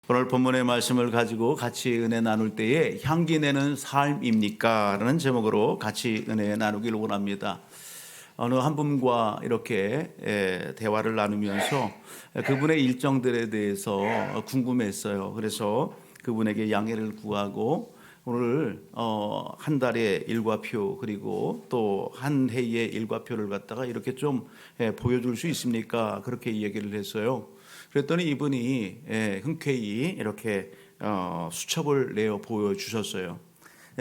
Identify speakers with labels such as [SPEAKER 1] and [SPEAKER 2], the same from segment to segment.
[SPEAKER 1] 오늘 본문의 말씀을 가지고 같이 은혜 나눌 때에 향기 내는 삶입니까? 라는 제목으로 같이 은혜 나누기를 원합니다. 어느 한 분과 이렇게 대화를 나누면서 그분의 일정들에 대해서 궁금했어요. 그래서 그분에게 양해를 구하고 오늘 한 달의 일과표 그리고 또 한 해의 일과표를 갖다가 이렇게 좀 보여줄 수 있습니까? 그렇게 얘기를 했어요. 그랬더니 이분이 흔쾌히 이렇게 수첩을 내어 보여주셨어요.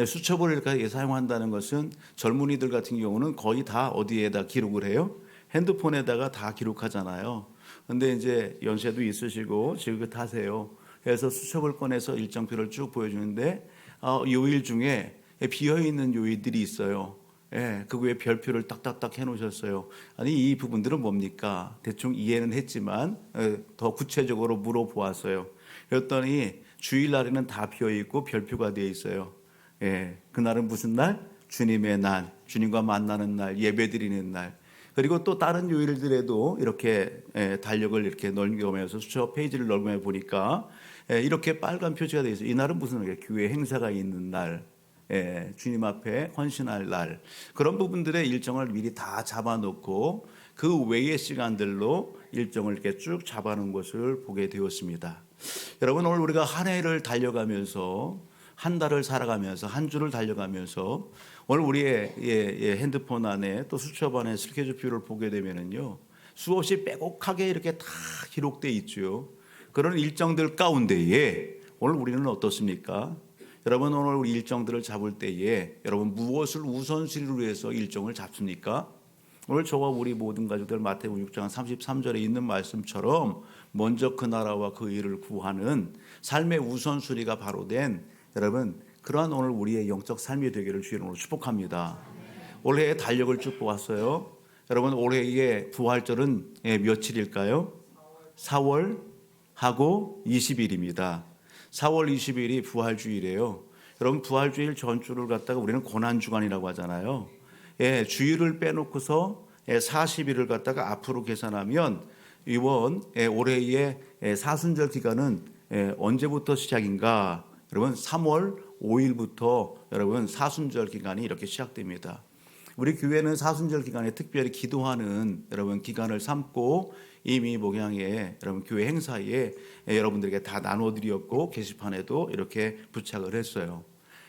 [SPEAKER 1] 수첩을 이렇게 사용한다는 것은 젊은이들 같은 경우는 거의 다 어디에다 기록을 해요? 핸드폰에다가 다 기록하잖아요. 근데 이제 연세도 있으시고 지긋하세요. 그래서 수첩을 꺼내서 일정표를 쭉 보여주는데 요일 중에 비어있는 요일들이 있어요. 그 위에 별표를 딱딱딱 해놓으셨어요. 아니 이 부분들은 뭡니까? 대충 이해는 했지만 더 구체적으로 물어보았어요. 그랬더니 주일날에는 다 비어있고 별표가 되어 있어요. 그날은 무슨 날? 주님의 날, 주님과 만나는 날, 예배드리는 날. 그리고 또 다른 요일들에도 이렇게 달력을 이렇게 넓으면서 수첩 페이지를 넓으며 보니까 이렇게 빨간 표시가 되어 있어요. 이날은 무슨 날? 교회 행사가 있는 날. 주님 앞에 헌신할 날, 그런 부분들의 일정을 미리 다 잡아놓고 그 외의 시간들로 일정을 이렇게 쭉 잡아놓은 것을 보게 되었습니다. 여러분, 오늘 우리가 한 해를 달려가면서, 한 달을 살아가면서, 한 주를 달려가면서 오늘 우리의 핸드폰 안에 또 수첩 안에 스케줄표를 보게 되면은요, 수없이 빼곡하게 이렇게 다 기록되어 있죠. 그런 일정들 가운데에 오늘 우리는 어떻습니까? 여러분, 오늘 우리 일정들을 잡을 때에 여러분 무엇을 우선순위로 해서 일정을 잡습니까? 오늘 저와 우리 모든 가족들 마태복음 6장 33절에 있는 말씀처럼 먼저 그 나라와 그 일을 구하는 삶의 우선순위가 바로 된 여러분 그러한 오늘 우리의 영적 삶이 되기를 주의 이름으로 축복합니다. 올해의 달력을 쭉 보았어요. 여러분 올해의 부활절은 며칠일까요? 4월하고 20일입니다. 4월 20일이 부활주일이에요. 여러분 부활주일 전주를 갖다가 우리는 고난주간이라고 하잖아요. 주일을 빼놓고서 40일을 갖다가 앞으로 계산하면 이번 올해의 사순절 기간은 언제부터 시작인가? 여러분 3월 5일부터 여러분 사순절 기간이 이렇게 시작됩니다. 우리 교회는 사순절 기간에 특별히 기도하는 여러분 기간을 삼고 이미 목양에 여러분 교회 행사에 여러분들에게 다 나눠드렸고 게시판에도 이렇게 부착을 했어요.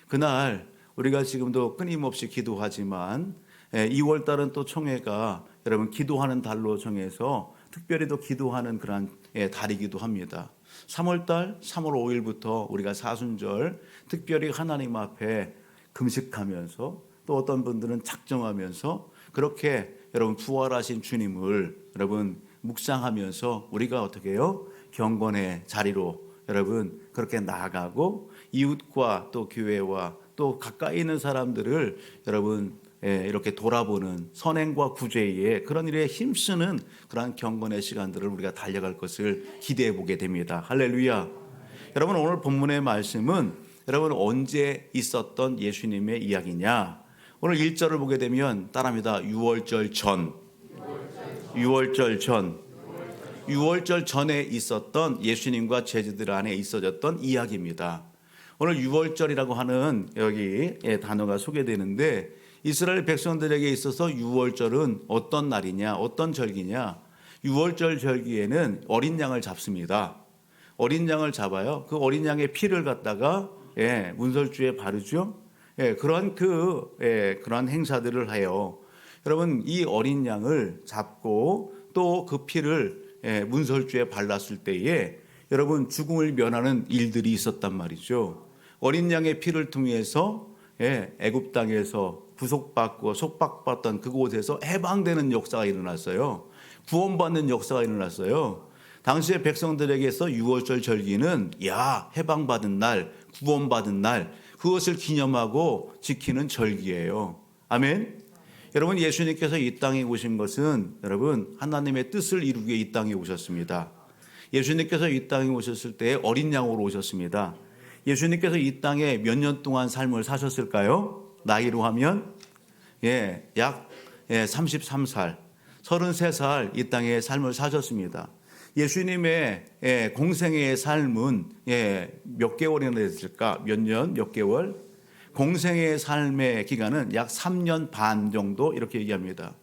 [SPEAKER 1] 그날 우리가 지금도 끊임없이 기도하지만 2월 달은 또 총회가 여러분 기도하는 달로 정해서 특별히 또 기도하는 그런 달이기도 합니다. 3월 달 3월 5일부터 우리가 사순절 특별히 하나님 앞에 금식하면서 또 어떤 분들은 작정하면서 그렇게 여러분 부활하신 주님을 여러분 묵상하면서 우리가 어떻게 해요? 경건의 자리로 여러분 그렇게 나아가고 이웃과 또 교회와 또 가까이 있는 사람들을 여러분 이렇게 돌아보는 선행과 구제의 그런 일에 힘쓰는 그러한 경건의 시간들을 우리가 달려갈 것을 기대해 보게 됩니다. 할렐루야. 여러분 오늘 본문의 말씀은 여러분 언제 있었던 예수님의 이야기냐? 오늘 1절을 보게 되면 따라합니다. 6월절 전에 있었던 예수님과 제자들 안에 있어졌던 이야기입니다. 오늘 6월절이라고 하는 여기 단어가 소개되는데 이스라엘 백성들에게 있어서 6월절은 어떤 날이냐, 어떤 절기냐? 6월절 절기에는 어린 양을 잡습니다. 어린 양을 잡아요. 그 어린 양의 피를 갖다가 문설주에 바르죠. 그러한 행사들을 해요. 여러분 이 어린 양을 잡고 또 그 피를 문설주에 발랐을 때에 여러분 죽음을 면하는 일들이 있었단 말이죠. 어린 양의 피를 통해서 애굽 땅에서 구속받고 속박받던 그곳에서 해방되는 역사가 일어났어요. 구원받는 역사가 일어났어요. 당시의 백성들에게서 6월절 절기는 해방받은 날, 구원받은 날 그것을 기념하고 지키는 절기예요. 아멘. 여러분 예수님께서 이 땅에 오신 것은 여러분 하나님의 뜻을 이루기 위해 이 땅에 오셨습니다. 예수님께서 이 땅에 오셨을 때 어린 양으로 오셨습니다. 예수님께서 이 땅에 몇 년 동안 삶을 사셨을까요? 나이로 하면 약 33살, 33살 이 땅에 삶을 사셨습니다. 예수님의 공생의 삶은 몇 개월이나 됐을까? 몇 년, 몇 개월? 공생의 삶의 기간은 약 3년 반 정도 이렇게 얘기합니다.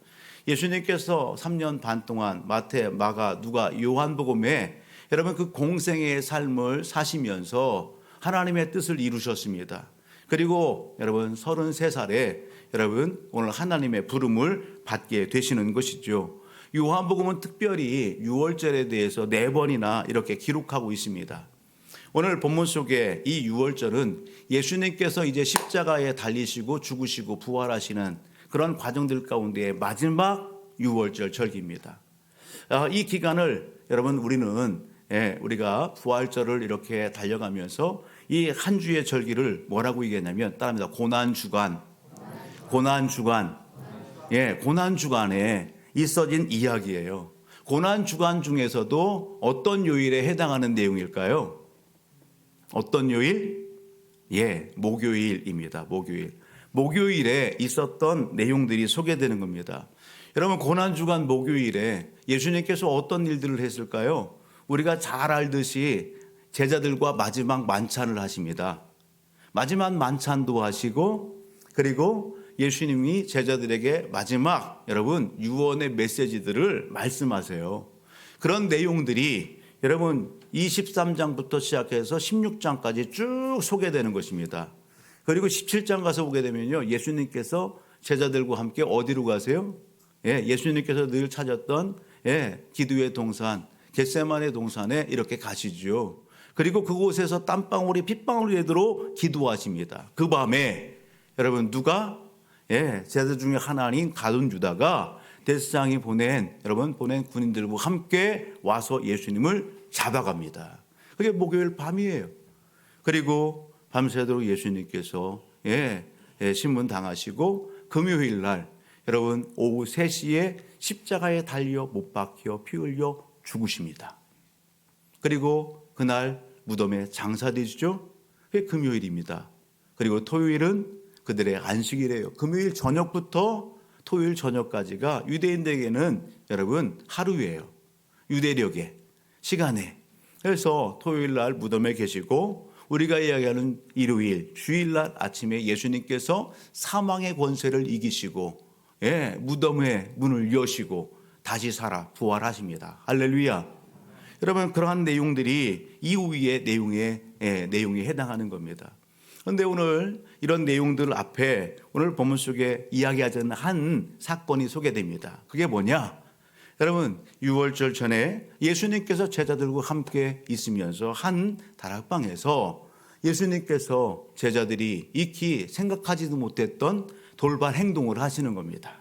[SPEAKER 1] 예수님께서 3년 반 동안 마태, 마가, 누가, 요한복음에 여러분 그 공생의 삶을 사시면서 하나님의 뜻을 이루셨습니다. 그리고 여러분 33살에 여러분 오늘 하나님의 부름을 받게 되시는 것이죠. 요한복음은 특별히 유월절에 대해서 4번이나 이렇게 기록하고 있습니다. 오늘 본문 속에 이 유월절은 예수님께서 이제 십자가에 달리시고 죽으시고 부활하시는 그런 과정들 가운데 마지막 유월절 절기입니다. 이 기간을 여러분 우리가 부활절을 이렇게 달려가면서 이 한 주의 절기를 뭐라고 얘기했냐면 따라합니다. 고난주간. 고난주간에 있어진 이야기예요. 고난주간 중에서도 어떤 요일에 해당하는 내용일까요? 어떤 요일? 목요일입니다. 목요일에 있었던 내용들이 소개되는 겁니다. 여러분 고난주간 목요일에 예수님께서 어떤 일들을 했을까요? 우리가 잘 알듯이 제자들과 마지막 만찬을 하십니다. 마지막 만찬도 하시고 그리고 예수님이 제자들에게 마지막 여러분 유언의 메시지들을 말씀하세요. 그런 내용들이 여러분 23장부터 시작해서 16장까지 쭉 소개되는 것입니다. 그리고 17장 가서 보게 되면요. 예수님께서 제자들과 함께 어디로 가세요? 예수님께서 늘 찾았던 기도의 동산, 겟세마네 동산에 이렇게 가시죠. 그리고 그곳에서 땀방울이 핏방울이 되도록 기도하십니다. 그 밤에 여러분 누가 제자 중에 하나인 가룟 유다가 대제사장이 보낸 군인들과 함께 와서 예수님을 잡아갑니다. 그게 목요일 밤이에요. 그리고 밤새도록 예수님께서 신문 당하시고 금요일 날 여러분 오후 3시에 십자가에 달려 못 박혀 피 흘려 죽으십니다. 그리고 그날 무덤에 장사되시죠. 그게 금요일입니다. 그리고 토요일은 그들의 안식일이에요. 금요일 저녁부터 토요일 저녁까지가 유대인들에게는 여러분 하루예요. 유대력의 시간에. 그래서 토요일 날 무덤에 계시고 우리가 이야기하는 일요일 주일날 아침에 예수님께서 사망의 권세를 이기시고 무덤의 문을 여시고 다시 살아 부활하십니다. 할렐루야. 여러분 그러한 내용들이 이후의 내용에 해당하는 겁니다. 그런데 오늘 이런 내용들 앞에 오늘 본문 속에 이야기하지 않는 한 사건이 소개됩니다. 그게 뭐냐? 여러분 유월절 전에 예수님께서 제자들과 함께 있으면서 한 다락방에서 예수님께서 제자들이 익히 생각하지도 못했던 돌발 행동을 하시는 겁니다.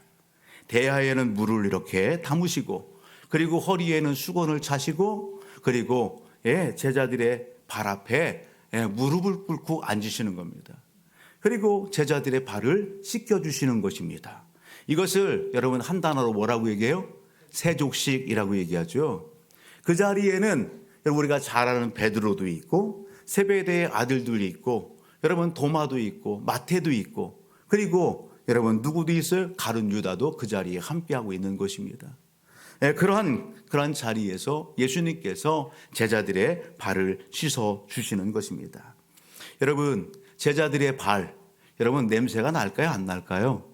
[SPEAKER 1] 대야에는 물을 이렇게 담으시고 그리고 허리에는 수건을 차시고 그리고 제자들의 발 앞에 무릎을 꿇고 앉으시는 겁니다. 그리고 제자들의 발을 씻겨주시는 것입니다. 이것을 여러분 한 단어로 뭐라고 얘기해요? 세족식이라고 얘기하죠. 그 자리에는 여러분 우리가 잘 아는 베드로도 있고 세베대의 아들들이 있고 여러분 도마도 있고 마태도 있고 그리고 여러분 누구도 있어요? 가룟 유다도 그 자리에 함께하고 있는 것입니다. 그러한 자리에서 예수님께서 제자들의 발을 씻어 주시는 것입니다. 여러분 제자들의 발 여러분 냄새가 날까요? 안 날까요?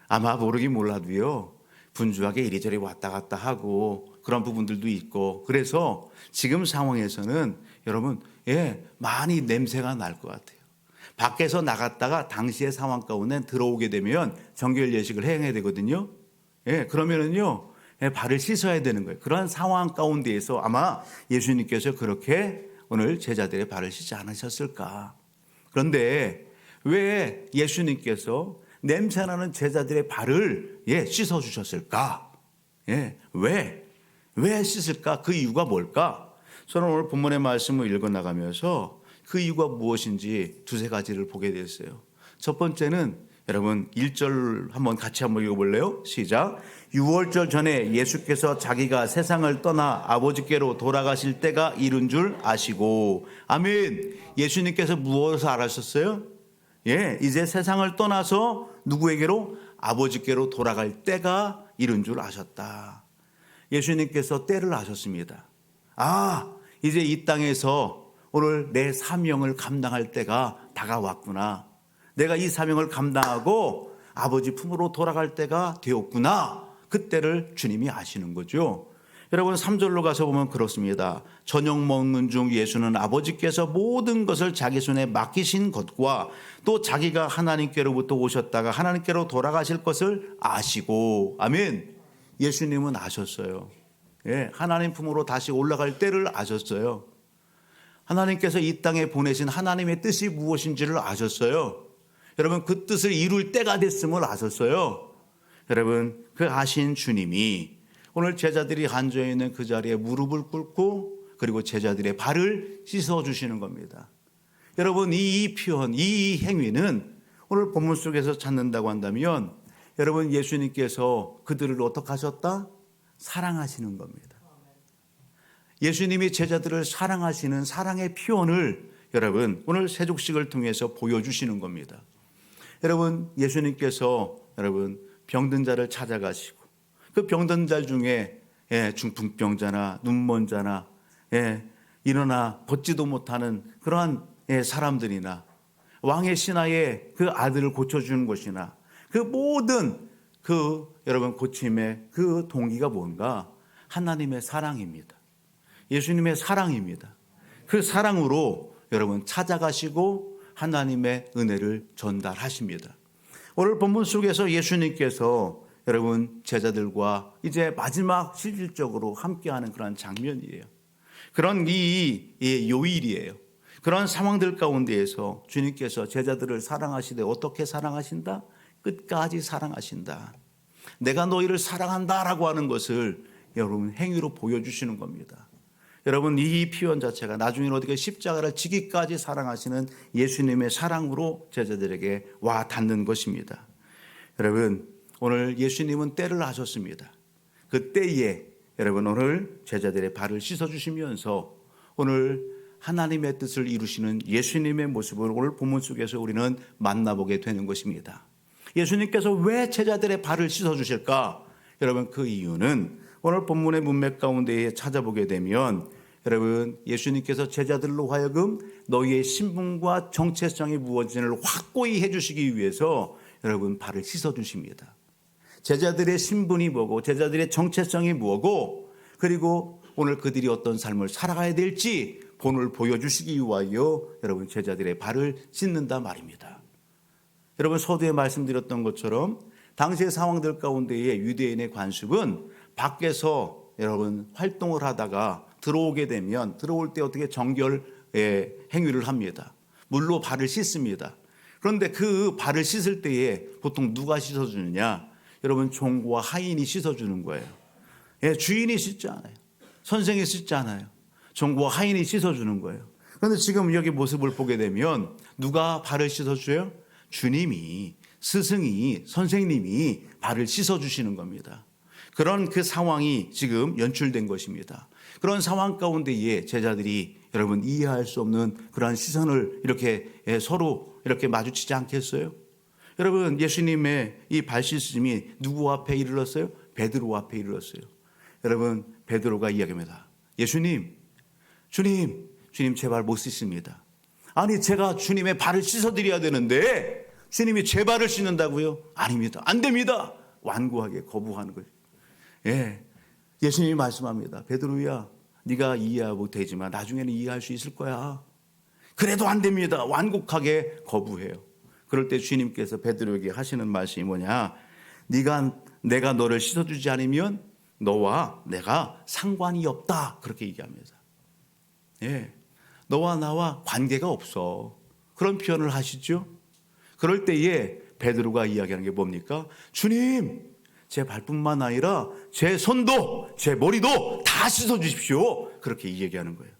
[SPEAKER 1] 아마 모르긴 몰라도요. 분주하게 이리저리 왔다 갔다 하고 그런 부분들도 있고 그래서 지금 상황에서는 여러분 많이 냄새가 날 것 같아요. 밖에서 나갔다가 당시의 상황 가운데 들어오게 되면 정결 예식을 행해야 되거든요. 그러면은요 발을 씻어야 되는 거예요. 그러한 상황 가운데에서 아마 예수님께서 그렇게 오늘 제자들의 발을 씻지 않으셨을까. 그런데 왜 예수님께서 냄새나는 제자들의 발을 씻어 주셨을까? 왜 씻을까? 그 이유가 뭘까? 저는 오늘 본문의 말씀을 읽어 나가면서 그 이유가 무엇인지 두세 가지를 보게 됐어요. 첫 번째는 여러분 1절 같이 한번 읽어볼래요? 시작. 유월절 전에 예수께서 자기가 세상을 떠나 아버지께로 돌아가실 때가 이른 줄 아시고 아멘. 예수님께서 무엇을 알았었어요? 이제 세상을 떠나서 누구에게로? 아버지께로 돌아갈 때가 이른 줄 아셨다. 예수님께서 때를 아셨습니다. 이제 이 땅에서 오늘 내 사명을 감당할 때가 다가왔구나. 내가 이 사명을 감당하고 아버지 품으로 돌아갈 때가 되었구나. 그때를 주님이 아시는 거죠. 여러분 3절로 가서 보면 그렇습니다. 저녁 먹는 중 예수는 아버지께서 모든 것을 자기 손에 맡기신 것과 또 자기가 하나님께로부터 오셨다가 하나님께로 돌아가실 것을 아시고, 아멘. 예수님은 아셨어요. 하나님 품으로 다시 올라갈 때를 아셨어요. 하나님께서 이 땅에 보내신 하나님의 뜻이 무엇인지를 아셨어요. 여러분 그 뜻을 이룰 때가 됐음을 아셨어요. 여러분 그 아신 주님이 오늘 제자들이 앉아있는 그 자리에 무릎을 꿇고 그리고 제자들의 발을 씻어주시는 겁니다. 여러분 이 표현, 이 행위는 오늘 본문 속에서 찾는다고 한다면 여러분 예수님께서 그들을 어떻게 하셨다? 사랑하시는 겁니다. 예수님이 제자들을 사랑하시는 사랑의 표현을 여러분 오늘 세족식을 통해서 보여주시는 겁니다. 여러분 예수님께서 여러분 병든 자를 찾아가시고 그 병든 자 중에 중풍병자나 눈먼 자나 일어나 걷지도 못하는 그러한 사람들이나 왕의 신하의 그 아들을 고쳐주는 것이나 그 모든 그 여러분 고침의 그 동기가 뭔가? 하나님의 사랑입니다. 예수님의 사랑입니다. 그 사랑으로 여러분 찾아가시고 하나님의 은혜를 전달하십니다. 오늘 본문 속에서 예수님께서 여러분 제자들과 이제 마지막 실질적으로 함께하는 그런 장면이에요. 그런 이 요일이에요. 그런 상황들 가운데에서 주님께서 제자들을 사랑하시되 어떻게 사랑하신다? 끝까지 사랑하신다. 내가 너희를 사랑한다라고 하는 것을 여러분 행위로 보여주시는 겁니다. 여러분 이 표현 자체가 나중에는 어떻게 십자가를 지기까지 사랑하시는 예수님의 사랑으로 제자들에게 와 닿는 것입니다. 여러분 오늘 예수님은 때를 아셨습니다. 그 때에 여러분 오늘 제자들의 발을 씻어주시면서 오늘 하나님의 뜻을 이루시는 예수님의 모습을 오늘 본문 속에서 우리는 만나보게 되는 것입니다. 예수님께서 왜 제자들의 발을 씻어주실까? 여러분 그 이유는 오늘 본문의 문맥 가운데에 찾아보게 되면 여러분 예수님께서 제자들로 하여금 너희의 신분과 정체성이 무엇인지를 확고히 해주시기 위해서 여러분 발을 씻어주십니다. 제자들의 신분이 뭐고 제자들의 정체성이 뭐고 그리고 오늘 그들이 어떤 삶을 살아가야 될지 본을 보여주시기 위하여 여러분 제자들의 발을 씻는다 말입니다. 여러분 서두에 말씀드렸던 것처럼 당시의 상황들 가운데에 유대인의 관습은 밖에서 여러분 활동을 하다가 들어오게 되면 들어올 때 어떻게 정결 행위를 합니다. 물로 발을 씻습니다. 그런데 그 발을 씻을 때에 보통 누가 씻어주느냐? 여러분 종과 하인이 씻어주는 거예요. 주인이 씻지 않아요. 선생이 씻지 않아요. 종과 하인이 씻어주는 거예요. 그런데 지금 여기 모습을 보게 되면 누가 발을 씻어줘요? 주님이, 스승이, 선생님이 발을 씻어주시는 겁니다. 그런 그 상황이 지금 연출된 것입니다. 그런 상황 가운데에 제자들이 여러분 이해할 수 없는 그러한 시선을 이렇게 서로 이렇게 마주치지 않겠어요? 여러분 예수님의 이 발 씻음이 누구 앞에 이르렀어요? 베드로 앞에 이르렀어요. 여러분 베드로가 이야기합니다. 예수님, 주님 제발 못 씻습니다. 아니 제가 주님의 발을 씻어드려야 되는데 주님이 제 발을 씻는다고요? 아닙니다. 안 됩니다. 완고하게 거부하는 거예요. 예수님이 말씀합니다. 베드로야, 네가 이해 못하지만 나중에는 이해할 수 있을 거야. 그래도 안 됩니다. 완곡하게 거부해요. 그럴 때 주님께서 베드로에게 하시는 말씀이 뭐냐? 내가 너를 씻어주지 않으면 너와 내가 상관이 없다. 그렇게 얘기합니다. 너와 나와 관계가 없어. 그런 표현을 하시죠. 그럴 때에 베드로가 이야기하는 게 뭡니까? 주님, 제 발뿐만 아니라 제 손도 제 머리도 다 씻어주십시오. 그렇게 얘기하는 거예요.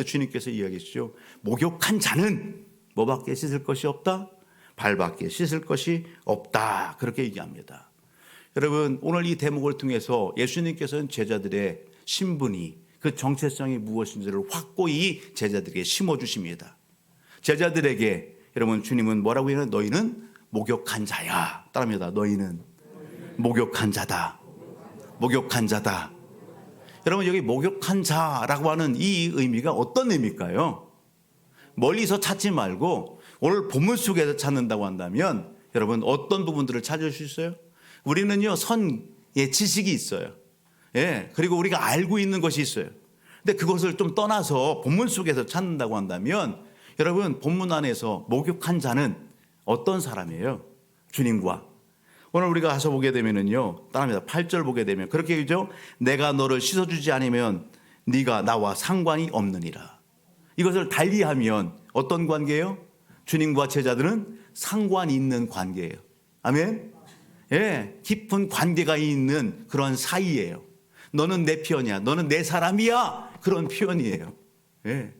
[SPEAKER 1] 주님께서 이야기하시죠. 목욕한 자는 뭐밖에 씻을 것이 없다? 발밖에 씻을 것이 없다. 그렇게 얘기합니다. 여러분 오늘 이 대목을 통해서 예수님께서는 제자들의 신분이 그 정체성이 무엇인지를 확고히 제자들에게 심어주십니다. 제자들에게 여러분 주님은 뭐라고 해요? 너희는 목욕한 자야. 따라합니다. 너희는 목욕한 자다. 목욕한 자다. 여러분 여기 목욕한 자라고 하는 이 의미가 어떤 의미일까요? 멀리서 찾지 말고 오늘 본문 속에서 찾는다고 한다면 여러분 어떤 부분들을 찾을 수 있어요? 우리는요 선의 지식이 있어요. 예, 그리고 우리가 알고 있는 것이 있어요. 근데 그것을 좀 떠나서 본문 속에서 찾는다고 한다면 여러분 본문 안에서 목욕한 자는 어떤 사람이에요? 주님과. 오늘 우리가 가서 보게 되면은요 따라합니다. 8절 보게 되면 그렇게 얘기죠. 내가 너를 씻어주지 않으면 네가 나와 상관이 없느니라. 이것을 달리하면 어떤 관계예요? 주님과 제자들은 상관이 있는 관계예요. 아멘. 예, 깊은 관계가 있는 그런 사이예요. 너는 내 편이야, 너는 내 사람이야, 그런 표현이에요. 예.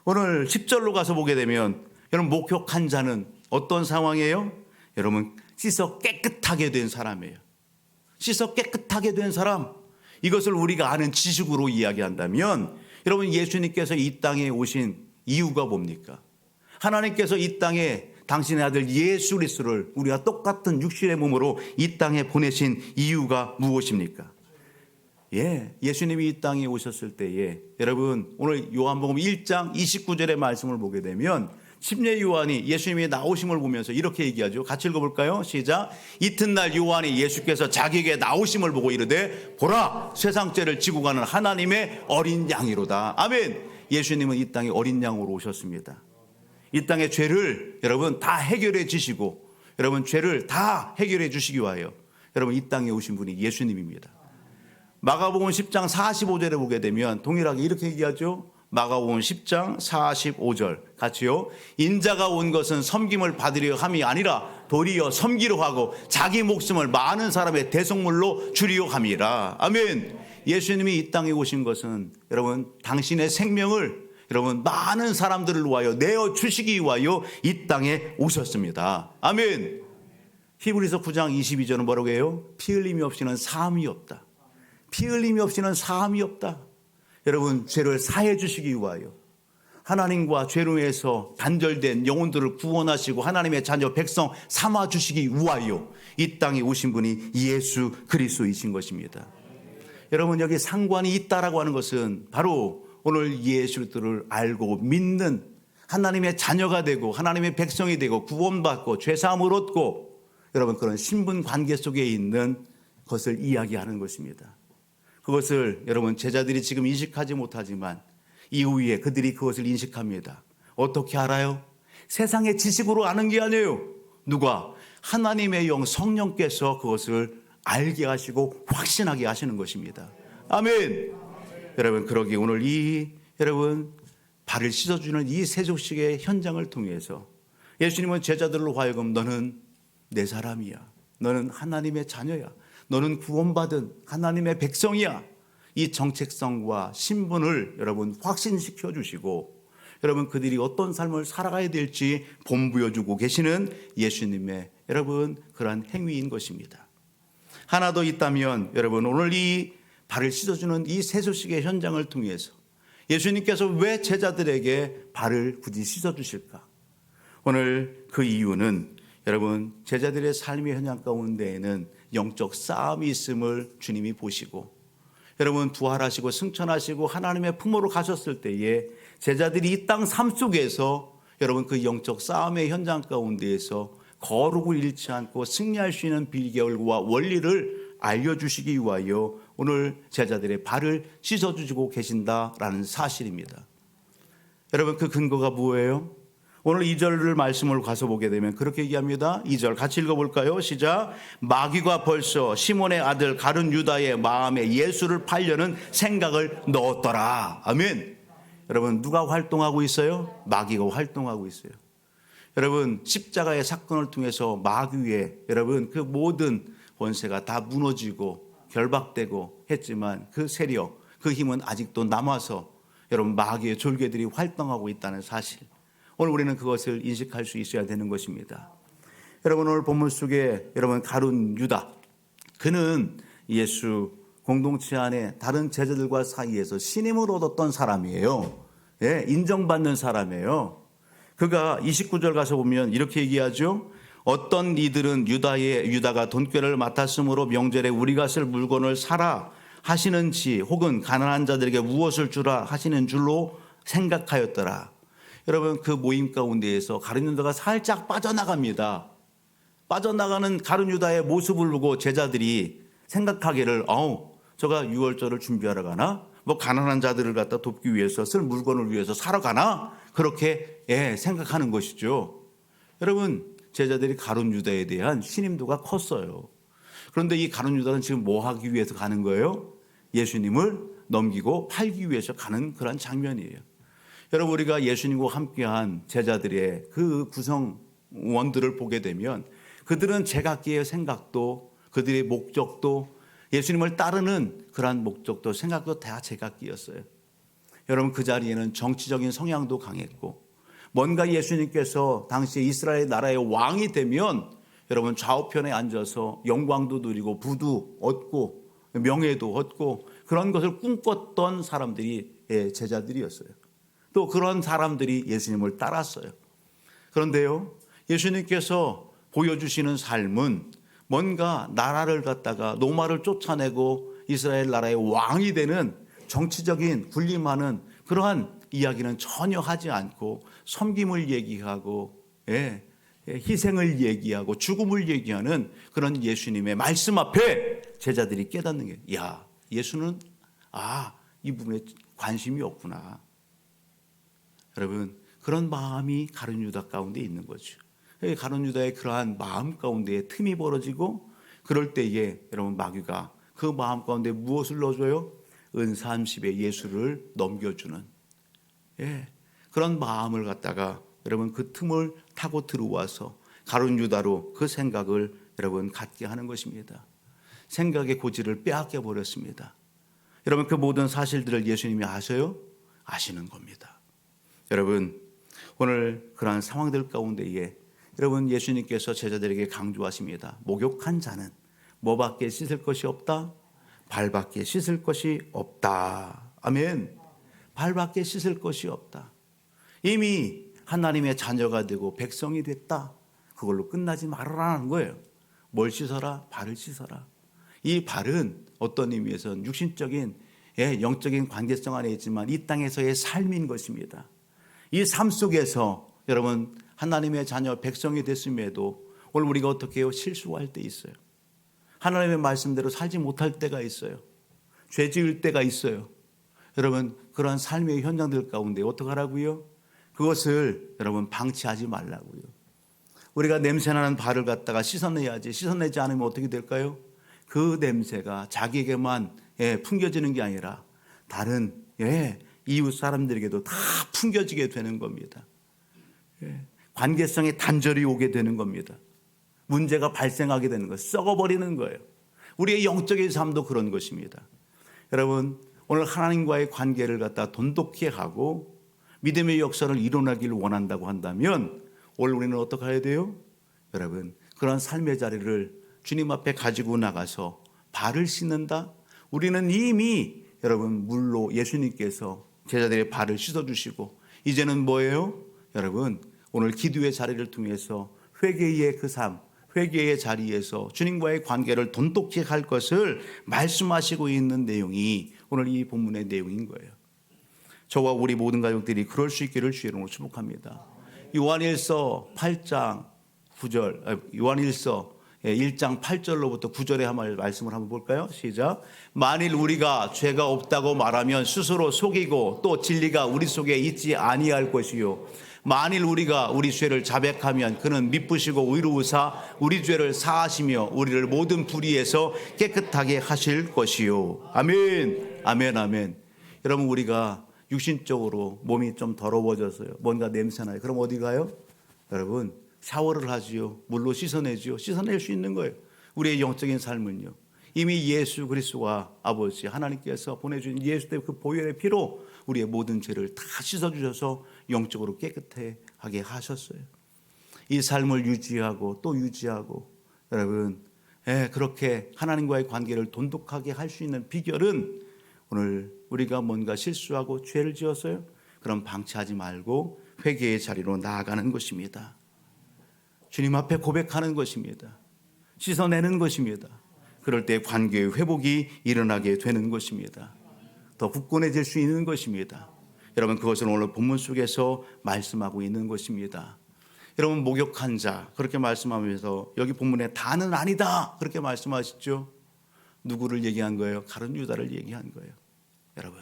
[SPEAKER 1] 오늘 10절로 가서 보게 되면 여러분 목욕한 자는 어떤 상황이에요? 여러분 씻어 깨끗하게 된 사람이에요. 씻어 깨끗하게 된 사람. 이것을 우리가 아는 지식으로 이야기한다면 여러분 예수님께서 이 땅에 오신 이유가 뭡니까? 하나님께서 이 땅에 당신의 아들 예수 그리스도를 우리가 똑같은 육신의 몸으로 이 땅에 보내신 이유가 무엇입니까? 예, 예수님이 이 땅에 오셨을 때에 여러분 오늘 요한복음 1장 29절의 말씀을 보게 되면 침례 요한이 예수님이 나오심을 보면서 이렇게 얘기하죠. 같이 읽어볼까요? 시작. 이튿날 요한이 예수께서 자기에게 나오심을 보고 이르되 보라 세상 죄를 지고 가는 하나님의 어린 양이로다. 아멘. 예수님은 이 땅에 어린 양으로 오셨습니다. 이 땅의 죄를 여러분 다 해결해 주시고 여러분 죄를 다 해결해 주시기 위하여 여러분 이 땅에 오신 분이 예수님입니다. 마가복음 10장 45절에 보게 되면 동일하게 이렇게 얘기하죠. 마가복음 10장 45절 같이요. 인자가 온 것은 섬김을 받으려 함이 아니라 도리어 섬기려 하고 자기 목숨을 많은 사람의 대속물로 주리려 함이라. 아멘. 예수님이 이 땅에 오신 것은 여러분 당신의 생명을 여러분 많은 사람들을 위하여 내어 주시기 위하여 이 땅에 오셨습니다. 아멘. 히브리서 9장 22절은 뭐라고 해요? 피 흘림이 없이는 사함이 없다. 피 흘림이 없이는 사함이 없다. 여러분 죄를 사해 주시기 위하여 하나님과 죄로 해서 단절된 영혼들을 구원하시고 하나님의 자녀 백성 삼아 주시기 위하여 이 땅에 오신 분이 예수 그리스도이신 것입니다. 여러분 여기 상관이 있다라고 하는 것은 바로 오늘 예수 그리스도를 알고 믿는 하나님의 자녀가 되고 하나님의 백성이 되고 구원받고 죄사함을 얻고 여러분 그런 신분 관계 속에 있는 것을 이야기하는 것입니다. 그것을 여러분 제자들이 지금 인식하지 못하지만 이후에 그들이 그것을 인식합니다. 어떻게 알아요? 세상의 지식으로 아는 게 아니에요. 누가? 하나님의 영 성령께서 그것을 알게 하시고 확신하게 하시는 것입니다. 아멘. 여러분 그러기 오늘 여러분 발을 씻어주는 이 세속식의 현장을 통해서 예수님은 제자들로 하여금 너는 내 사람이야. 너는 하나님의 자녀야. 너는 구원받은 하나님의 백성이야. 이 정체성과 신분을 여러분 확신시켜 주시고 여러분 그들이 어떤 삶을 살아가야 될지 본보여주고 계시는 예수님의 여러분 그러한 행위인 것입니다. 하나 더 있다면 여러분 오늘 이 발을 씻어주는 이 세속식의 현장을 통해서 예수님께서 왜 제자들에게 발을 굳이 씻어주실까? 오늘 그 이유는 여러분 제자들의 삶의 현장 가운데에는 영적 싸움이 있음을 주님이 보시고 여러분 부활하시고 승천하시고 하나님의 품으로 가셨을 때에 제자들이 이 땅 삶 속에서 여러분 그 영적 싸움의 현장 가운데에서 거룩을 잃지 않고 승리할 수 있는 비결과 원리를 알려주시기 위하여 오늘 제자들의 발을 씻어주시고 계신다라는 사실입니다. 여러분 그 근거가 뭐예요? 오늘 2절을 말씀을 가서 보게 되면 그렇게 얘기합니다. 2절 같이 읽어볼까요? 시작. 마귀가 벌써 시몬의 아들 가룟 유다의 마음에 예수를 팔려는 생각을 넣었더라. 아멘. 여러분 누가 활동하고 있어요? 마귀가 활동하고 있어요. 여러분 십자가의 사건을 통해서 마귀의 여러분 그 모든 권세가 다 무너지고 결박되고 했지만 그 세력 그 힘은 아직도 남아서 여러분 마귀의 졸개들이 활동하고 있다는 사실, 오늘 우리는 그것을 인식할 수 있어야 되는 것입니다. 여러분 오늘 본문 속에 여러분 가룟 유다, 그는 예수 공동체 안에 다른 제자들과 사이에서 신임을 얻었던 사람이에요. 예, 인정받는 사람이에요. 그가 29절 가서 보면 이렇게 얘기하죠. 어떤 이들은 유다가 돈꾀를 맡았으므로 명절에 우리가 쓸 물건을 사라 하시는지 혹은 가난한 자들에게 무엇을 주라 하시는 줄로 생각하였더라. 여러분, 그 모임 가운데에서 가룟 유다가 살짝 빠져나갑니다. 빠져나가는 가룟 유다의 모습을 보고 제자들이 생각하기를 저가 유월절을 준비하러 가나? 뭐 가난한 자들을 갖다 돕기 위해서 쓸 물건을 위해서 사러 가나? 그렇게 생각하는 것이죠. 여러분, 제자들이 가룟 유다에 대한 신임도가 컸어요. 그런데 이 가룟 유다는 지금 뭐 하기 위해서 가는 거예요? 예수님을 넘기고 팔기 위해서 가는 그런 장면이에요. 여러분, 우리가 예수님과 함께한 제자들의 그 구성원들을 보게 되면 그들은 제각기의 생각도 그들의 목적도 예수님을 따르는 그러한 목적도 생각도 다 제각기였어요. 여러분, 그 자리에는 정치적인 성향도 강했고 뭔가 예수님께서 당시 이스라엘 나라의 왕이 되면 여러분 좌우편에 앉아서 영광도 누리고 부도 얻고 명예도 얻고 그런 것을 꿈꿨던 사람들이 제자들이었어요. 또 그런 사람들이 예수님을 따랐어요. 그런데요, 예수님께서 보여주시는 삶은 뭔가 나라를 갖다가 노마를 쫓아내고 이스라엘 나라의 왕이 되는 정치적인 군림하는 그러한 이야기는 전혀 하지 않고 섬김을 얘기하고 희생을 얘기하고 죽음을 얘기하는 그런 예수님의 말씀 앞에 제자들이 깨닫는 게 예수는 이 부분에 관심이 없구나. 여러분, 그런 마음이 가룟 유다 가운데 있는 거죠. 가룟 유다의 그러한 마음 가운데 틈이 벌어지고 그럴 때에 여러분 마귀가 그 마음 가운데 무엇을 넣어줘요? 은사 30에 예수를 넘겨주는 그런 마음을 갖다가 여러분 그 틈을 타고 들어와서 가룟 유다로 그 생각을 여러분 갖게 하는 것입니다. 생각의 고지를 빼앗겨 버렸습니다. 여러분, 그 모든 사실들을 예수님이 아셔요? 아시는 겁니다. 여러분, 오늘 그러한 상황들 가운데에 여러분 예수님께서 제자들에게 강조하십니다. 목욕한 자는 뭐밖에 씻을 것이 없다? 발밖에 씻을 것이 없다. 아멘. 발밖에 씻을 것이 없다. 이미 하나님의 자녀가 되고 백성이 됐다. 그걸로 끝나지 말아라는 거예요. 뭘 씻어라? 발을 씻어라. 이 발은 어떤 의미에서는 육신적인 영적인 관계성 안에 있지만 이 땅에서의 삶인 것입니다. 이 삶 속에서 여러분 하나님의 자녀 백성이 됐음에도 오늘 우리가 어떻게 해요? 실수할 때 있어요. 하나님의 말씀대로 살지 못할 때가 있어요. 죄 지을 때가 있어요. 여러분, 그러한 삶의 현장들 가운데 어떻게 하라고요? 그것을 여러분 방치하지 말라고요. 우리가 냄새나는 발을 갖다가 씻어내야지. 씻어내지 않으면 어떻게 될까요? 그 냄새가 자기에게만 풍겨지는 게 아니라 다른 이웃 사람들에게도 다 풍겨지게 되는 겁니다. 관계성에 단절이 오게 되는 겁니다. 문제가 발생하게 되는 거예요. 썩어버리는 거예요. 우리의 영적인 삶도 그런 것입니다. 여러분, 오늘 하나님과의 관계를 갖다 돈독히 하고 믿음의 역사를 일어나기를 원한다고 한다면 오늘 우리는 어떻게 해야 돼요? 여러분, 그런 삶의 자리를 주님 앞에 가지고 나가서 발을 씻는다? 우리는 이미 여러분 물로 예수님께서 제자들의 발을 씻어주시고 이제는 뭐예요? 여러분, 오늘 기도의 자리를 통해서 회개의 그 삶, 회개의 자리에서 주님과의 관계를 돈독히 할 것을 말씀하시고 있는 내용이 오늘 이 본문의 내용인 거예요. 저와 우리 모든 가족들이 그럴 수 있기를 주의 이름으로 축복합니다. 요한일서 8장 9절, 요한일서 1장 8절로부터 9절에 한번 말씀을 한번 볼까요? 시작. 만일 우리가 죄가 없다고 말하면 스스로 속이고 또 진리가 우리 속에 있지 아니할 것이요. 만일 우리가 우리 죄를 자백하면 그는 미쁘시고 의로우사 우리 죄를 사하시며 우리를 모든 불의에서 깨끗하게 하실 것이요. 아멘. 아멘. 아멘. 여러분, 우리가 육신적으로 몸이 좀 더러워져서요. 뭔가 냄새나요. 그럼 어디 가요? 여러분, 샤워를 하지요. 물로 씻어내지요. 씻어낼 수 있는 거예요. 우리의 영적인 삶은요. 이미 예수 그리스도와 아버지 하나님께서 보내주신 예수 때문에 그 보혈의 피로 우리의 모든 죄를 다 씻어주셔서 영적으로 깨끗하게 하셨어요. 이 삶을 유지하고 또 유지하고 여러분 그렇게 하나님과의 관계를 돈독하게 할 수 있는 비결은 오늘 우리가 뭔가 실수하고 죄를 지었어요? 그럼 방치하지 말고 회개의 자리로 나아가는 것입니다. 주님 앞에 고백하는 것입니다. 씻어내는 것입니다. 그럴 때 관계의 회복이 일어나게 되는 것입니다. 더 굳건해질 수 있는 것입니다. 여러분, 그것을 오늘 본문 속에서 말씀하고 있는 것입니다. 여러분, 목욕한 자 그렇게 말씀하면서 여기 본문에 다는 아니다 그렇게 말씀하시죠. 누구를 얘기한 거예요? 가룟 유다를 얘기한 거예요. 여러분,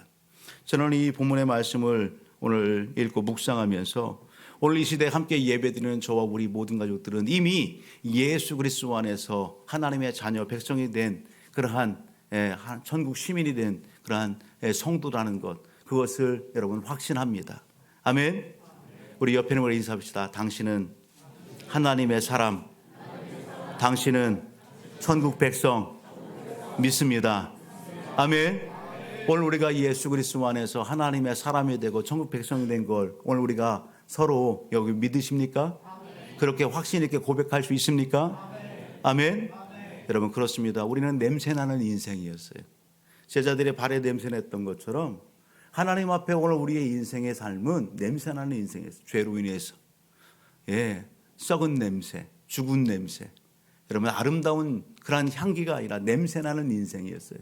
[SPEAKER 1] 저는 이 본문의 말씀을 오늘 읽고 묵상하면서 오늘 이 시대에 함께 예배드리는 저와 우리 모든 가족들은 이미 예수 그리스도 안에서 하나님의 자녀 백성이 된 그러한 천국 시민이 된 그러한 성도라는 것, 그것을 여러분 확신합니다. 아멘. 우리 옆에 있는 분과 인사합시다. 당신은 하나님의 사람, 당신은 천국 백성 믿습니다. 아멘. 오늘 우리가 예수 그리스도 안에서 하나님의 사람이 되고 천국 백성이 된 걸 오늘 우리가 서로 여기 믿으십니까? 그렇게 확신 있게 고백할 수 있습니까? 아멘. 여러분, 그렇습니다. 우리는 냄새나는 인생이었어요. 제자들의 발에 냄새냈던 것처럼 하나님 앞에 오늘 우리의 인생의 삶은 냄새나는 인생이었어요. 죄로 인해서 썩은 냄새, 죽은 냄새, 여러분 아름다운 그런 향기가 아니라 냄새나는 인생이었어요.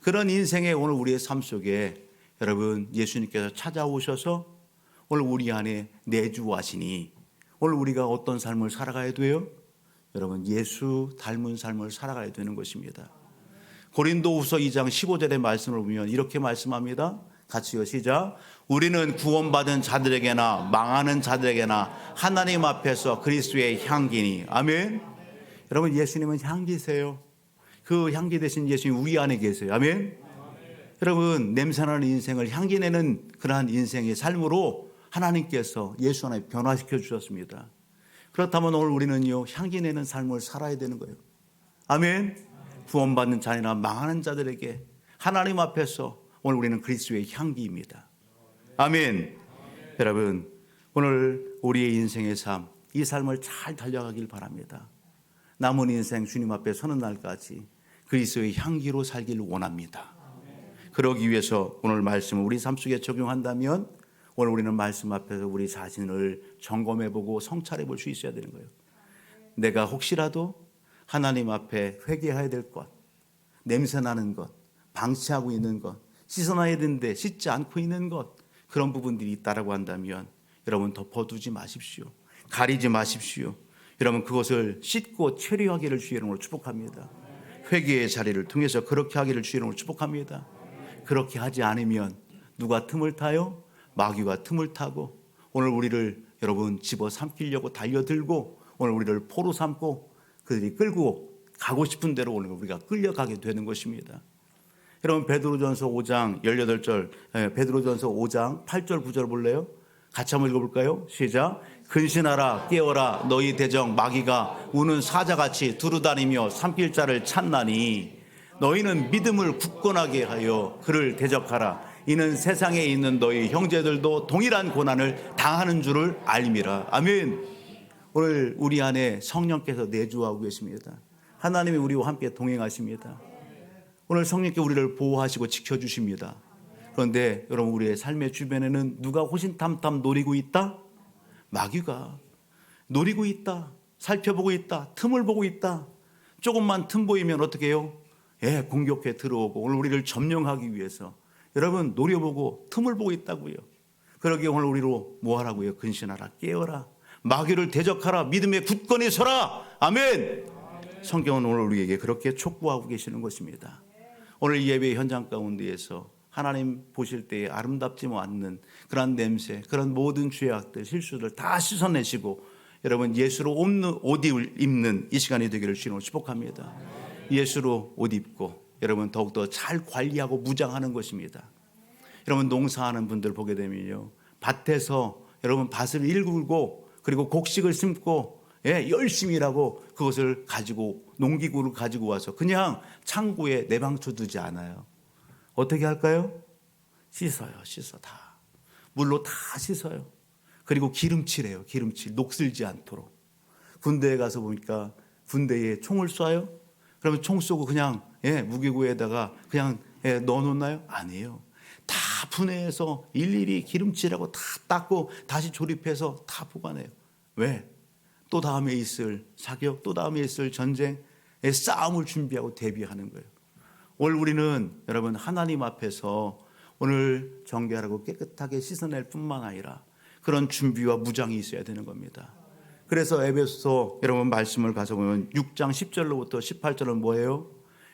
[SPEAKER 1] 그런 인생에 오늘 우리의 삶 속에 여러분 예수님께서 찾아오셔서 오늘 우리 안에 내주하시니 오늘 우리가 어떤 삶을 살아가야 돼요? 여러분, 예수 닮은 삶을 살아가야 되는 것입니다. 고린도후서 2장 15절의 말씀을 보면 이렇게 말씀합니다. 같이요, 시작. 우리는 구원받은 자들에게나 망하는 자들에게나 하나님 앞에서 그리스도의 향기니. 아멘. 여러분, 예수님은 향기세요. 그 향기 되신 예수님 우리 안에 계세요. 아멘. 여러분, 냄새나는 인생을 향기내는 그러한 인생의 삶으로 하나님께서 예수 안에 변화시켜 주셨습니다. 그렇다면 오늘 우리는요, 향기내는 삶을 살아야 되는 거예요. 아멘. 구원받는 자나 망하는 자들에게 하나님 앞에서 오늘 우리는 그리스도의 향기입니다. 아멘. 여러분, 오늘 우리의 인생의 삶, 이 삶을 잘 달려가길 바랍니다. 남은 인생 주님 앞에 서는 날까지 그리스도의 향기로 살기를 원합니다. 그러기 위해서 오늘 말씀을 우리 삶 속에 적용한다면 오늘 우리는 말씀 앞에서 우리 자신을 점검해보고 성찰해볼 수 있어야 되는 거예요. 내가 혹시라도 하나님 앞에 회개해야 될 것, 냄새나는 것, 방치하고 있는 것, 씻어놔야 되는데 씻지 않고 있는 것, 그런 부분들이 있다라고 한다면 여러분 덮어두지 마십시오. 가리지 마십시오. 여러분 그것을 씻고 처리하기를 주의 이름으로 축복합니다. 회개의 자리를 통해서 그렇게 하기를 주의 이름으로 축복합니다. 그렇게 하지 않으면 누가 틈을 타요? 마귀가 틈을 타고 오늘 우리를 여러분 집어삼키려고 달려들고 오늘 우리를 포로 삼고 그들이 끌고 가고 싶은 대로 오늘 우리가 끌려가게 되는 것입니다. 여러분 베드로전서 5장 18절 베드로전서 5장 8절 9절 볼래요? 같이 한번 읽어볼까요? 시작. 근신하라 깨어라 너희 대적 마귀가 우는 사자같이 두루다니며 삼킬 자를 찾나니 너희는 믿음을 굳건하게 하여 그를 대적하라. 이는 세상에 있는 너희 형제들도 동일한 고난을 당하는 줄을 알미라. 아멘. 오늘 우리 안에 성령께서 내주하고 계십니다. 하나님이 우리와 함께 동행하십니다. 오늘 성령께 우리를 보호하시고 지켜주십니다. 그런데 여러분 우리의 삶의 주변에는 누가 호신탐탐 노리고 있다? 마귀가 노리고 있다. 살펴보고 있다. 틈을 보고 있다. 조금만 틈 보이면 어떻게 해요? 공격해 들어오고 오늘 우리를 점령하기 위해서 여러분 노려보고 틈을 보고 있다고요. 그러기에 오늘 우리로 뭐 하라고요? 근신하라 깨어라 마귀를 대적하라 믿음에 굳건히 서라. 아멘. 성경은 오늘 우리에게 그렇게 촉구하고 계시는 것입니다. 오늘 예배 현장 가운데에서 하나님 보실 때에 아름답지 않는 그런 냄새, 그런 모든 죄악들, 실수들 다 씻어내시고 여러분 예수로 옷 입는 이 시간이 되기를 주님으로 축복합니다. 예수로 옷 입고 여러분 더욱더 잘 관리하고 무장하는 것입니다. 여러분 농사하는 분들 보게 되면요, 밭에서 여러분 밭을 일구고 그리고 곡식을 심고 열심히 일하고 그것을 가지고 농기구를 가지고 와서 그냥 창고에 내방쳐 두지 않아요. 어떻게 할까요? 씻어요. 씻어 다 물로 다 씻어요. 그리고 기름칠해요. 기름칠 녹슬지 않도록. 군대에 가서 보니까 군대에 총을 쏴요. 그러면 총 쏘고 그냥 무기고에다가 그냥 넣어놓나요? 아니에요. 다 분해해서 일일이 기름칠하고 다 닦고 다시 조립해서 다 보관해요. 왜? 또 다음에 있을 사격, 또 다음에 있을 전쟁, 싸움을 준비하고 대비하는 거예요. 오늘 우리는 여러분 하나님 앞에서 오늘 정결하고 깨끗하게 씻어낼 뿐만 아니라 그런 준비와 무장이 있어야 되는 겁니다. 그래서 에베소서 여러분 말씀을 가서 보면 6장 10절로부터 18절은 뭐예요?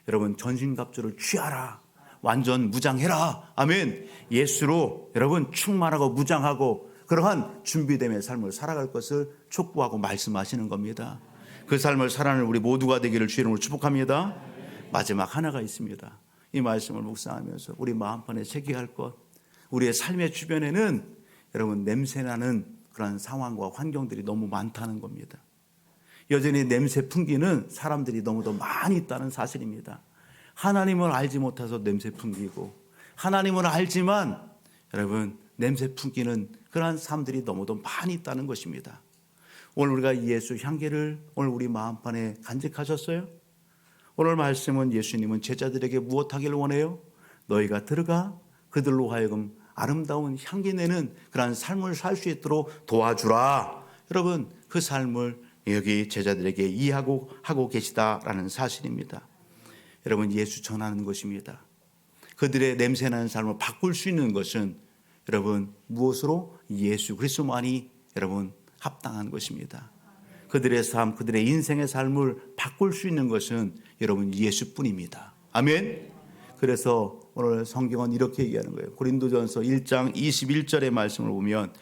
[SPEAKER 1] 여러분 전신갑주를 취하라. 완전 무장해라. 아멘. 예수로 여러분 충만하고 무장하고 그러한 준비됨의 삶을 살아갈 것을 촉구하고 말씀하시는 겁니다. 그 삶을 살아가는 우리 모두가 되기를 주의 이름으로 축복합니다. 마지막 하나가 있습니다. 이 말씀을 묵상하면서 우리 마음판에 새겨할 것, 우리의 삶의 주변에는 여러분 냄새나는 그런 상황과 환경들이 너무 많다는 겁니다. 여전히 냄새 풍기는 사람들이 너무도 많이 있다는 사실입니다. 하나님을 알지 못해서 냄새 풍기고 하나님을 알지만 여러분 냄새 풍기는 그러한 사람들이 너무도 많이 있다는 것입니다. 오늘 우리가 예수 향기를 오늘 우리 마음판에 간직하셨어요? 오늘 말씀은 예수님은 제자들에게 무엇하기를 원해요? 너희가 들어가 그들로 하여금 아름다운 향기 내는 그러한 삶을 살 수 있도록 도와주라. 여러분 그 삶을 여기 제자들에게 이해하고 하고 계시다라는 사실입니다. 여러분 예수 전하는 것입니다. 그들의 냄새나는 삶을 바꿀 수 있는 것은 여러분 무엇으로? 예수 그리스도만이 여러분 합당한 것입니다. 그들의 삶, 그들의 인생의 삶을 바꿀 수 있는 것은 여러분 예수뿐입니다. 아멘. 그래서 오늘 성경은 이렇게 얘기하는 거예요. 고린도전서 1장 21절의 말씀을 보면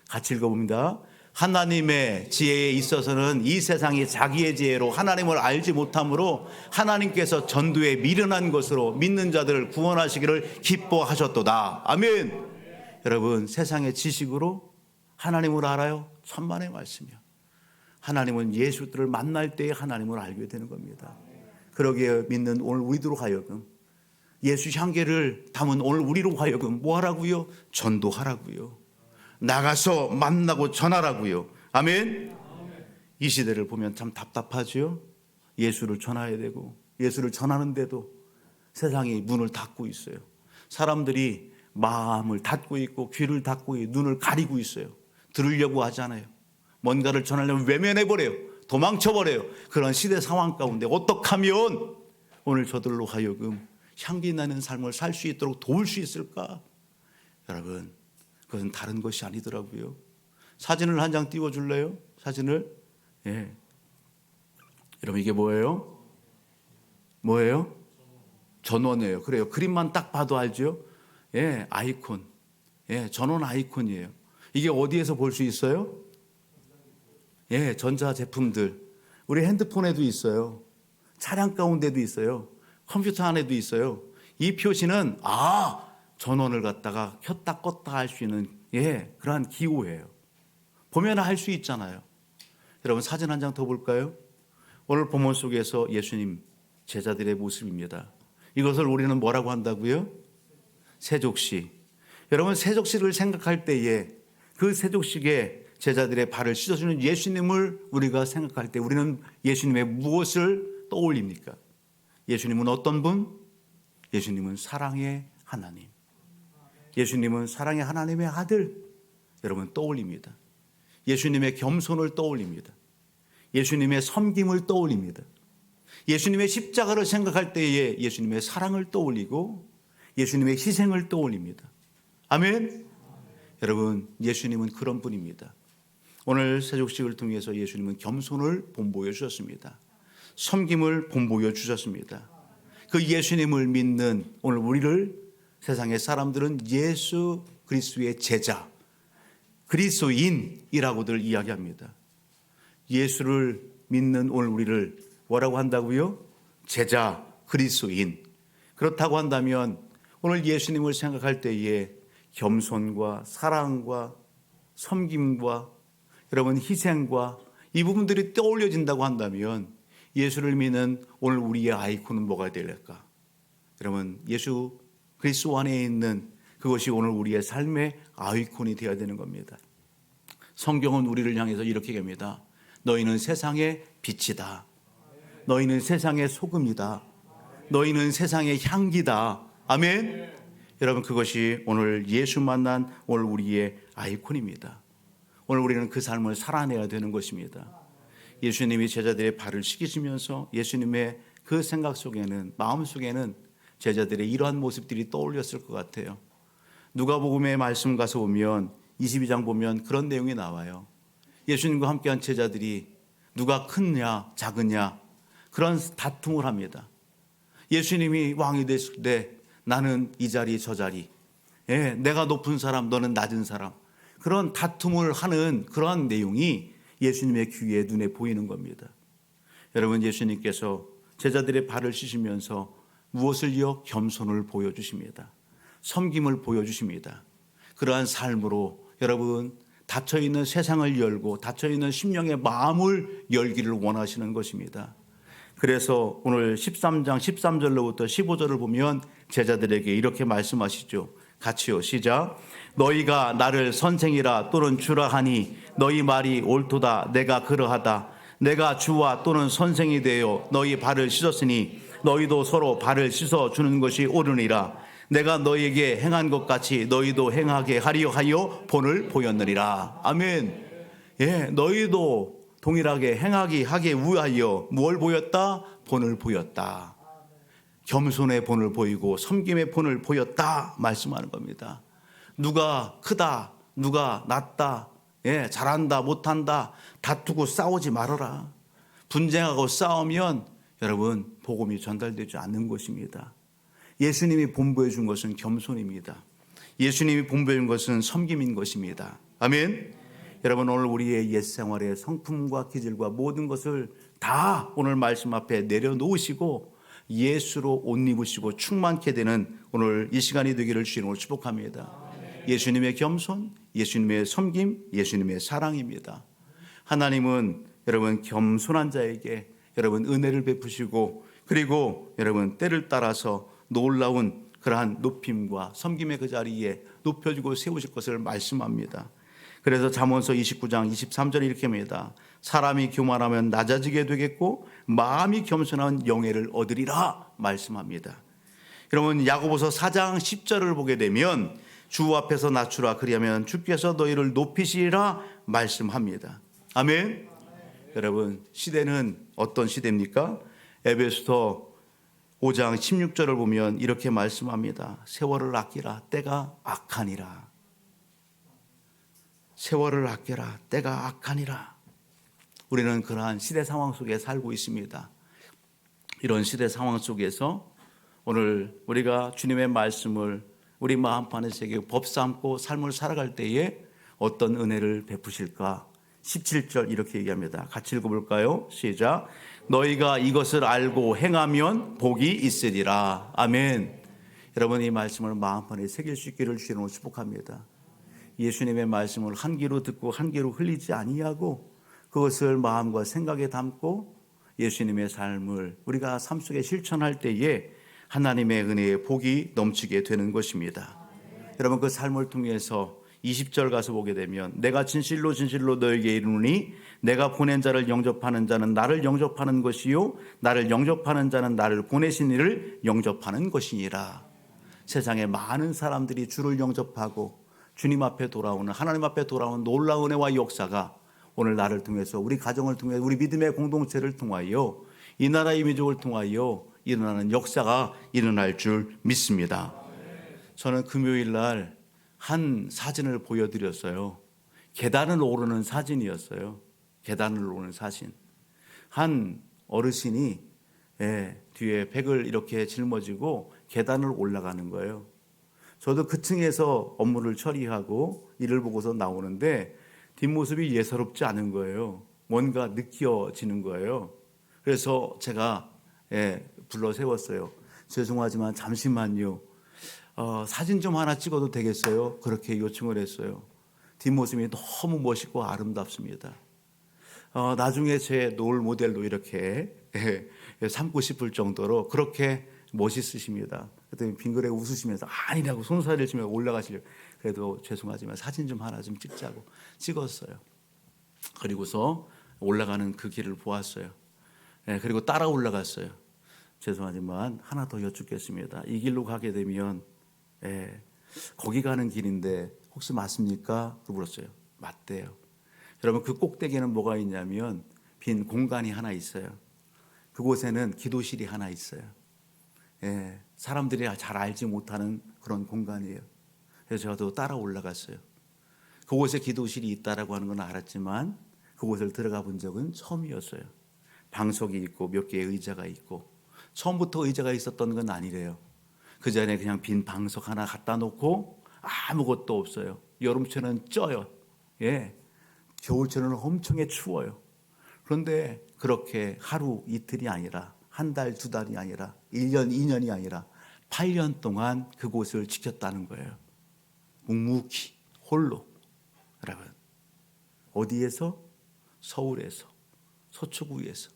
[SPEAKER 1] 같이 읽어봅니다. 하나님의 지혜에 있어서는 이 세상이 자기의 지혜로 하나님을 알지 못하므로 하나님께서 전도에 미련한 것으로 믿는 자들을 구원하시기를 기뻐하셨도다. 아멘. 여러분 세상의 지식으로 하나님을 알아요? 천만의 말씀이요. 하나님은 예수들을 만날 때에 하나님을 알게 되는 겁니다. 그러기에 믿는 오늘 우리로 하여금 예수 향기를 담은 오늘 우리로 하여금 뭐 하라고요? 전도하라고요. 나가서 만나고 전하라고요. 아멘. 이 시대를 보면 참 답답하죠. 예수를 전해야 되고 예수를 전하는데도 세상이 문을 닫고 있어요. 사람들이 마음을 닫고 있고 귀를 닫고 눈을 가리고 있어요. 들으려고 하잖아요. 뭔가를 전하려면 외면해버려요. 도망쳐버려요. 그런 시대 상황 가운데 어떻게 하면 오늘 저들로 하여금 향기 나는 삶을 살 수 있도록 도울 수 있을까? 여러분 그것은 다른 것이 아니더라고요. 사진을 한 장 띄워줄래요? 사진을. 예. 여러분 이게 뭐예요? 뭐예요? 전원이에요. 그래요. 그림만 딱 봐도 알죠? 예, 아이콘. 예, 전원 아이콘이에요. 이게 어디에서 볼 수 있어요? 예, 전자제품들. 우리 핸드폰에도 있어요. 차량 가운데도 있어요. 컴퓨터 안에도 있어요. 이 표시는 전원을 갖다가 켰다 껐다 할 수 있는 그러한 기호예요. 보면 할 수 있잖아요. 여러분 사진 한 장 더 볼까요? 오늘 본문 속에서 예수님 제자들의 모습입니다. 이것을 우리는 뭐라고 한다고요? 세족식. 여러분 세족식을 생각할 때에 그 세족식에 제자들의 발을 씻어주는 예수님을 우리가 생각할 때 우리는 예수님의 무엇을 떠올립니까? 예수님은 어떤 분? 예수님은 사랑의 하나님. 예수님은 사랑의 하나님의 아들. 여러분 떠올립니다. 예수님의 겸손을 떠올립니다. 예수님의 섬김을 떠올립니다. 예수님의 십자가를 생각할 때에 예수님의 사랑을 떠올리고 예수님의 희생을 떠올립니다. 아멘. 여러분 예수님은 그런 분입니다. 오늘 세족식을 통해서 예수님은 겸손을 본보여 주셨습니다. 섬김을 본보여 주셨습니다. 그 예수님을 믿는 오늘 우리를 세상의 사람들은 예수 그리스도의 제자, 그리스도인이라고들 이야기합니다. 예수를 믿는 오늘 우리를 뭐라고 한다고요? 제자, 그리스도인. 그렇다고 한다면 오늘 예수님을 생각할 때에 겸손과 사랑과 섬김과 여러분 희생과 이 부분들이 떠올려진다고 한다면 예수를 믿는 오늘 우리의 아이콘은 뭐가 될까? 여러분 예수 그리스도 안에 있는 그것이 오늘 우리의 삶의 아이콘이 되어야 되는 겁니다. 성경은 우리를 향해서 이렇게 얘기합니다. 너희는 세상의 빛이다. 너희는 세상의 소금이다. 너희는 세상의 향기다. 아멘. 여러분 그것이 오늘 예수 만난 오늘 우리의 아이콘입니다. 오늘 우리는 그 삶을 살아내야 되는 것입니다. 예수님이 제자들의 발을 씻기시면서 예수님의 그 생각 속에는, 마음 속에는 제자들의 이러한 모습들이 떠올렸을 것 같아요. 누가복음의 말씀 가서 보면 22장 보면 그런 내용이 나와요. 예수님과 함께한 제자들이 누가 크냐 작으냐 그런 다툼을 합니다. 예수님이 왕이 됐을 때 나는 이 자리 저 자리, 내가 높은 사람 너는 낮은 사람, 그런 다툼을 하는 그러한 내용이 예수님의 귀에 눈에 보이는 겁니다. 여러분, 예수님께서 제자들의 발을 씻으면서 무엇을요? 겸손을 보여주십니다. 섬김을 보여주십니다. 그러한 삶으로 여러분 닫혀있는 세상을 열고 닫혀있는 심령의 마음을 열기를 원하시는 것입니다. 그래서 오늘 13장 13절로부터 15절을 보면 제자들에게 이렇게 말씀하시죠. 같이요, 시작. 너희가 나를 선생이라 또는 주라 하니 너희 말이 옳도다. 내가 그러하다. 내가 주와 또는 선생이 되어 너희 발을 씻었으니 너희도 서로 발을 씻어 주는 것이 옳으니라. 내가 너희에게 행한 것 같이 너희도 행하게 하려 하여 본을 보였느니라. 아멘. 너희도 동일하게 행하게 하기 위하여 뭘 보였다? 본을 보였다. 겸손의 본을 보이고 섬김의 본을 보였다 말씀하는 겁니다. 누가 크다, 누가 낮다, 잘한다, 못한다, 다투고 싸우지 말아라. 분쟁하고 싸우면 여러분 복음이 전달되지 않는 것입니다. 예수님이 본보여 준 것은 겸손입니다. 예수님이 본보여 준 것은 섬김인 것입니다. 아멘. 여러분, 오늘 우리의 옛 생활의 성품과 기질과 모든 것을 다 오늘 말씀 앞에 내려놓으시고 예수로 옷 입으시고 충만케 되는 오늘 이 시간이 되기를 주님으로 축복합니다. 예수님의 겸손, 예수님의 섬김, 예수님의 사랑입니다. 하나님은 여러분 겸손한 자에게 여러분 은혜를 베푸시고 그리고 여러분 때를 따라서 놀라운 그러한 높임과 섬김의 그 자리에 높여주고 세우실 것을 말씀합니다. 그래서 잠언서 29장 23절에 이렇게 합니다. 사람이 교만하면 낮아지게 되겠고 마음이 겸손하면 영예를 얻으리라 말씀합니다. 여러분, 야고보서 4장 10절을 보게 되면 주 앞에서 낮추라 그리하면 주께서 너희를 높이시리라 말씀합니다. 아멘. 여러분, 시대는 어떤 시대입니까? 에베소서 5장 16절을 보면 이렇게 말씀합니다. 세월을 아끼라 때가 악하니라. 세월을 아껴라 때가 악하니라. 우리는 그러한 시대 상황 속에 살고 있습니다. 이런 시대 상황 속에서 오늘 우리가 주님의 말씀을 우리 마음판에 새기고 법삼고 삶을 살아갈 때에 어떤 은혜를 베푸실까? 17절 이렇게 얘기합니다. 같이 읽어볼까요? 시작. 너희가 이것을 알고 행하면 복이 있으리라. 아멘. 여러분, 이 말씀을 마음판에 새길 수 있기를 주님으로 축복합니다. 예수님의 말씀을 한 귀로 듣고 한 귀로 흘리지 아니하고 그것을 마음과 생각에 담고 예수님의 삶을 우리가 삶 속에 실천할 때에 하나님의 은혜의 복이 넘치게 되는 것입니다. 여러분, 그 삶을 통해서 20절 가서 보게 되면 내가 진실로 진실로 너에게 이르노니 내가 보낸 자를 영접하는 자는 나를 영접하는 것이요 나를 영접하는 자는 나를 보내신 이를 영접하는 것이니라. 세상에 많은 사람들이 주를 영접하고 주님 앞에 돌아오는, 하나님 앞에 돌아오는 놀라운 은혜와 역사가 오늘 나를 통해서, 우리 가정을 통해서, 우리 믿음의 공동체를 통하여, 이 나라의 민족을 통하여 일어나는 역사가 일어날 줄 믿습니다. 저는 금요일 날 한 사진을 보여드렸어요. 계단을 오르는 사진이었어요. 계단을 오르는 사진. 한 어르신이 뒤에 백을 이렇게 짊어지고 계단을 올라가는 거예요. 저도 그 층에서 업무를 처리하고 일을 보고서 나오는데 뒷모습이 예사롭지 않은 거예요. 뭔가 느껴지는 거예요. 그래서 제가 불러 세웠어요. 죄송하지만 잠시만요. 사진 좀 하나 찍어도 되겠어요? 그렇게 요청을 했어요. 뒷모습이 너무 멋있고 아름답습니다. 나중에 제 롤 모델로 이렇게 삼고 싶을 정도로 그렇게 멋있으십니다. 그랬더니 빙그레 웃으시면서 아니라고 손사래를 치면서 올라가시려고. 그래도 죄송하지만 사진 좀 하나 좀 찍자고 찍었어요. 그리고서 올라가는 그 길을 보았어요. 그리고 따라 올라갔어요. 죄송하지만 하나 더 여쭙겠습니다. 이 길로 가게 되면 거기 가는 길인데 혹시 맞습니까? 물었어요. 맞대요. 여러분, 그 꼭대기에는 뭐가 있냐면 빈 공간이 하나 있어요. 그곳에는 기도실이 하나 있어요. 예, 사람들이 잘 알지 못하는 그런 공간이에요. 그래서 저도 따라 올라갔어요. 그곳에 기도실이 있다라고 하는 건 알았지만 그곳을 들어가 본 적은 처음이었어요. 방석이 있고 몇 개의 의자가 있고, 처음부터 의자가 있었던 건 아니래요. 그 전에 그냥 빈 방석 하나 갖다 놓고 아무것도 없어요. 여름철은 쪄요. 예, 겨울철은 엄청나게 추워요. 그런데 그렇게 하루 이틀이 아니라 한 달, 두 달이 아니라 1년, 2년이 아니라 8년 동안 그곳을 지켰다는 거예요. 묵묵히 홀로. 여러분, 어디에서? 서울에서, 서초구에서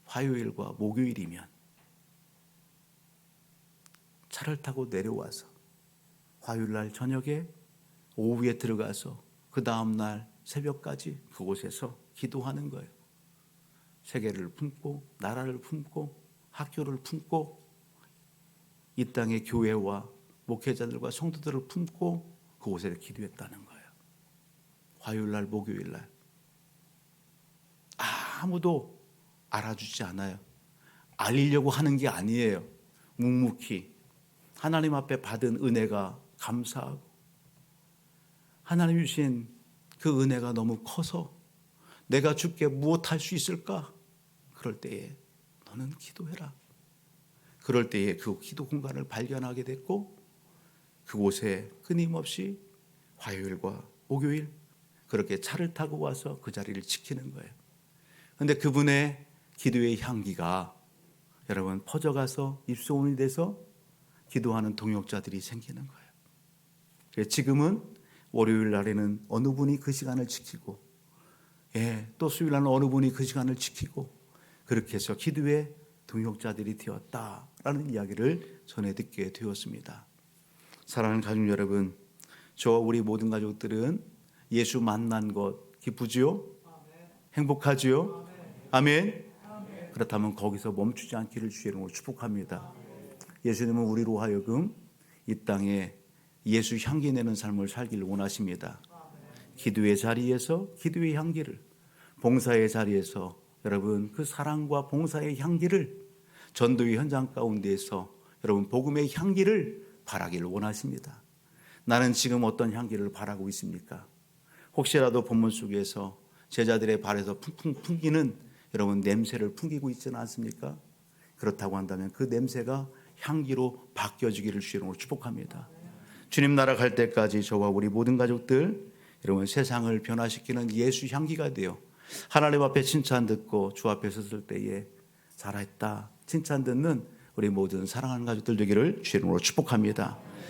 [SPEAKER 1] 화요일과 목요일이면 차를 타고 내려와서 화요일날 저녁에 오후에 들어가서 그 다음날 새벽까지 그곳에서 기도하는 거예요. 세계를 품고 나라를 품고 학교를 품고 이 땅의 교회와 목회자들과 성도들을 품고 그곳에 기도했다는 거예요. 화요일날 목요일날 아무도 알아주지 않아요. 알리려고 하는 게 아니에요. 묵묵히 하나님 앞에 받은 은혜가 감사하고, 하나님 주신 그 은혜가 너무 커서 내가 주께 무엇할 수 있을까? 그럴 때에 너는 기도해라. 그럴 때에 그 기도 공간을 발견하게 됐고, 그곳에 끊임없이 화요일과 목요일 그렇게 차를 타고 와서 그 자리를 지키는 거예요. 그런데 그분의 기도의 향기가 여러분 퍼져가서 입소문이 돼서 기도하는 동역자들이 생기는 거예요. 그래서 지금은 월요일 날에는 어느 분이 그 시간을 지키고, 또 수요일 날은 어느 분이 그 시간을 지키고, 그렇게 해서 기도의 동역자들이 되었다라는 이야기를 전해 듣게 되었습니다. 사랑하는 가족 여러분, 저와 우리 모든 가족들은 예수 만난 것 기쁘지요? 행복하지요? 아멘. 그렇다면 거기서 멈추지 않기를 주의 이름으로 축복합니다. 예수님은 우리로 하여금 이 땅에 예수 향기 내는 삶을 살기를 원하십니다. 기도의 자리에서 기도의 향기를, 봉사의 자리에서 여러분 그 사랑과 봉사의 향기를, 전도의 현장 가운데에서 여러분 복음의 향기를 바라기를 원하십니다. 나는 지금 어떤 향기를 바라고 있습니까? 혹시라도 본문 속에서 제자들의 발에서 풍풍 풍기는 여러분 냄새를 풍기고 있지는 않습니까? 그렇다고 한다면 그 냄새가 향기로 바뀌어지기를 주님으로 축복합니다. 주님 나라 갈 때까지 저와 우리 모든 가족들 여러분 세상을 변화시키는 예수 향기가 되어 하나님 앞에 칭찬 듣고 주 앞에 섰을 때에 잘했다 칭찬 듣는 우리 모든 사랑하는 가족들 되기를 주님으로 축복합니다.